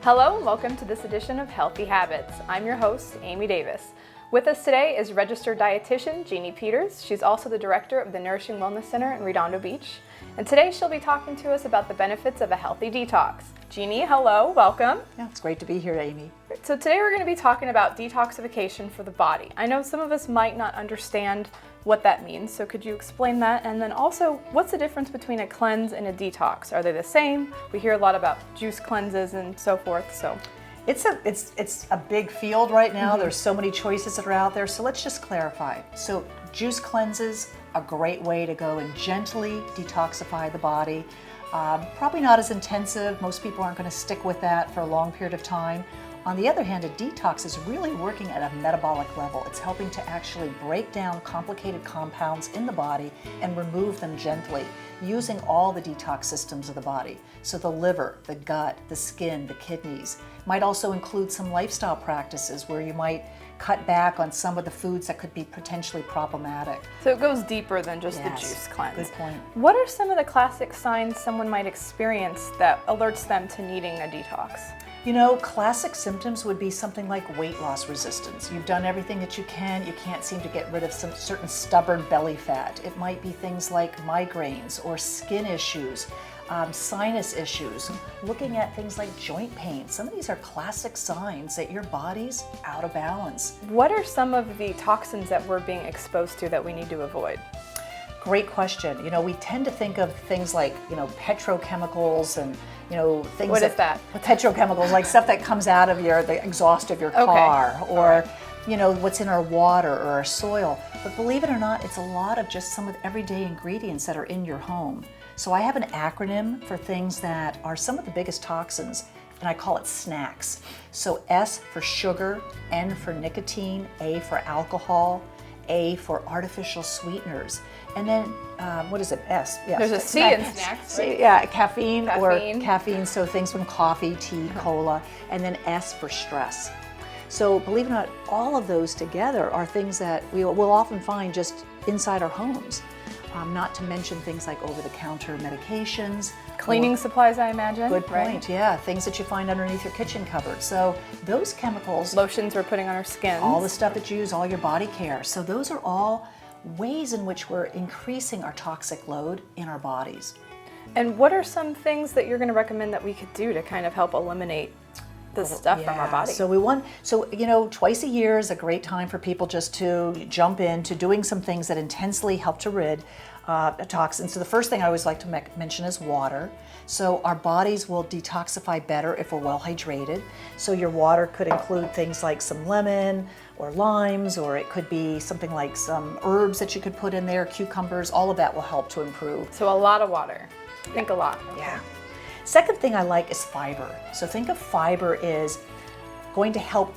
Hello and welcome to this edition of Healthy Habits. I'm your host, Amie Davis. With us today is registered dietitian Jeanne Peters. She's also the director of the Nourishing Wellness Center in Redondo Beach. And today she'll be talking to us about the benefits of a healthy detox. Jeanne, hello, welcome. Yeah, it's great to be here, Amie. So today we're going to be talking about detoxification for the body. I know some of us might not understand what that means, so could you explain that? And then also, what's the difference between a cleanse and a detox? Are they the same? We hear a lot about juice cleanses and so forth, so. It's a big field right now. There's so many choices that are out there, so let's just clarify. So juice cleanses, a great way to go and gently detoxify the body. Probably not as intensive. Most people aren't going to stick with that for a long period of time. On the other hand, a detox is really working at a metabolic level. It's helping to actually break down complicated compounds in the body and remove them gently, using all the detox systems of the body. So the liver, the gut, the skin, the kidneys. Might also include some lifestyle practices where you might cut back on some of the foods that could be potentially problematic. So it goes deeper than just the juice cleanse. Good point. What are some of the classic signs someone might experience that alerts them to needing a detox? You know, classic symptoms would be something like weight loss resistance. You've done everything that you can't seem to get rid of some certain stubborn belly fat. It might be things like migraines or skin issues, sinus issues, looking at things like joint pain. Some of these are classic signs that your body's out of balance. What are some of the toxins that we're being exposed to that we need to avoid? Great question. You know, we tend to think of things like, petrochemicals and, things What is that? Petrochemicals, like stuff that comes out of the exhaust of your car, or, what's in our water or our soil. But believe it or not, it's a lot of just some of the everyday ingredients that are in your home. So I have an acronym for things that are some of the biggest toxins, and I call it snacks. So S for sugar, N for nicotine, A for alcohol, A for artificial sweeteners, and then what is it? S. Yes. There's a C in snacks. Right? Yeah, caffeine or caffeine. So things from coffee, tea, cola, and then S for stress. So believe it or not, all of those together are things that we'll often find just inside our homes. Not to mention things like over-the-counter medications. Cleaning supplies, I imagine. Good point, right? Yeah. Things that you find underneath your kitchen cupboard. So those chemicals. Lotions we're putting on our skins. All the stuff that you use, all your body care. So those are all ways in which we're increasing our toxic load in our bodies. And what are some things that you're going to recommend that we could do to kind of help eliminate the stuff from our body? So twice a year is a great time for people just to jump into doing some things that intensely help to rid toxins. So the first thing I always like to mention is water. So our bodies will detoxify better if we're well hydrated. So your water could include things like some lemon or limes, or it could be something like some herbs that you could put in there, cucumbers. All of that will help to improve. So a lot of water. Think a lot. Okay. Yeah. Second thing I like is fiber. So think of fiber is going to help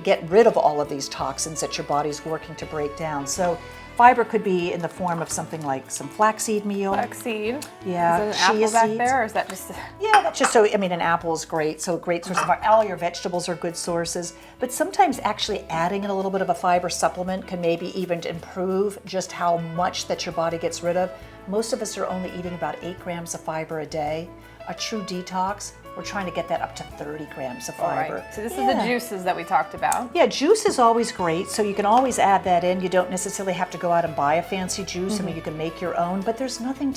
get rid of all of these toxins that your body's working to break down. So fiber could be in the form of something like some flaxseed meal. Flaxseed. Yeah. Is there an apple back there, or is that just? Yeah, that's just an apple is great. So a great source of all your vegetables are good sources. But sometimes actually adding in a little bit of a fiber supplement can maybe even improve just how much that your body gets rid of. Most of us are only eating about 8 grams of fiber a day. A true detox, we're trying to get that up to 30 grams of fiber. Right. So this is the juices that we talked about. Yeah, juice is always great, so you can always add that in. You don't necessarily have to go out and buy a fancy juice. I mean, you can make your own, but there's nothing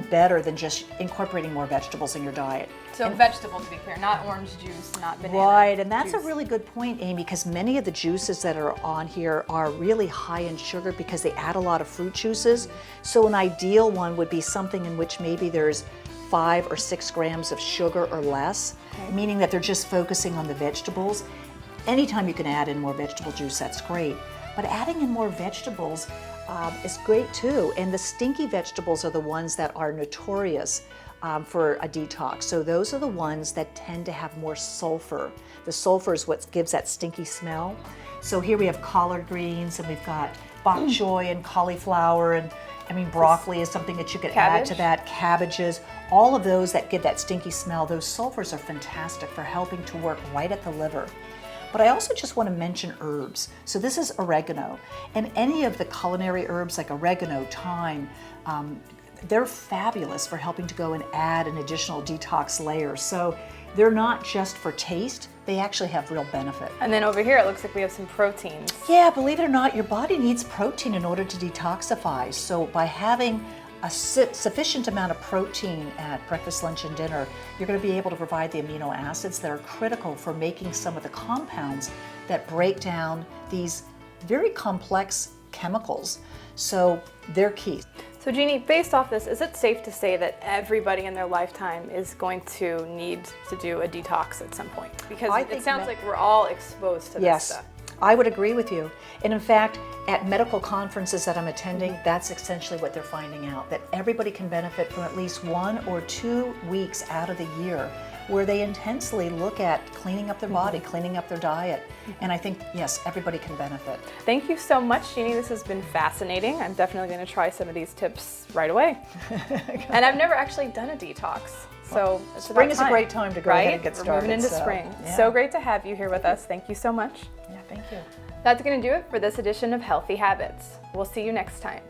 better than just incorporating more vegetables in your diet. So vegetable, to be clear, not orange juice, not banana. Right, and that's juice. a really good point, Amy, because many of the juices that are on here are really high in sugar because they add a lot of fruit juices. So an ideal one would be something in which maybe there's 5 or 6 grams of sugar or less, meaning that they're just focusing on the vegetables. Anytime you can add in more vegetable juice, that's great. But adding in more vegetables is great too. And the stinky vegetables are the ones that are notorious for a detox. So those are the ones that tend to have more sulfur. The sulfur is what gives that stinky smell. So here we have collard greens, and we've got bok choy and cauliflower, and broccoli is something that you could add to that, cabbages, all of those that give that stinky smell. Those sulfurs are fantastic for helping to work right at the liver. But I also just want to mention herbs. So this is oregano, and any of the culinary herbs like oregano, thyme, they're fabulous for helping to go and add an additional detox layer. So they're not just for taste, they actually have real benefit. And then over here, it looks like we have some proteins. Yeah, believe it or not, your body needs protein in order to detoxify. So by having a sufficient amount of protein at breakfast, lunch, and dinner, you're going to be able to provide the amino acids that are critical for making some of the compounds that break down these very complex chemicals. So they're key. So Jeanne, based off this, is it safe to say that everybody in their lifetime is going to need to do a detox at some point? Because it sounds like we're all exposed to this stuff. I would agree with you. And in fact, at medical conferences that I'm attending, that's essentially what they're finding out, that everybody can benefit from at least 1 or 2 weeks out of the year where they intensely look at cleaning up their body, cleaning up their diet. And I think, yes, everybody can benefit. Thank you so much, Jeanne. This has been fascinating. I'm definitely going to try some of these tips right away. And I've never actually done a detox. So spring is a great time to go ahead and get started. We're moving into spring. Yeah. So great to have you here with us. Thank you so much. Yeah, thank you. That's going to do it for this edition of Healthy Habits. We'll see you next time.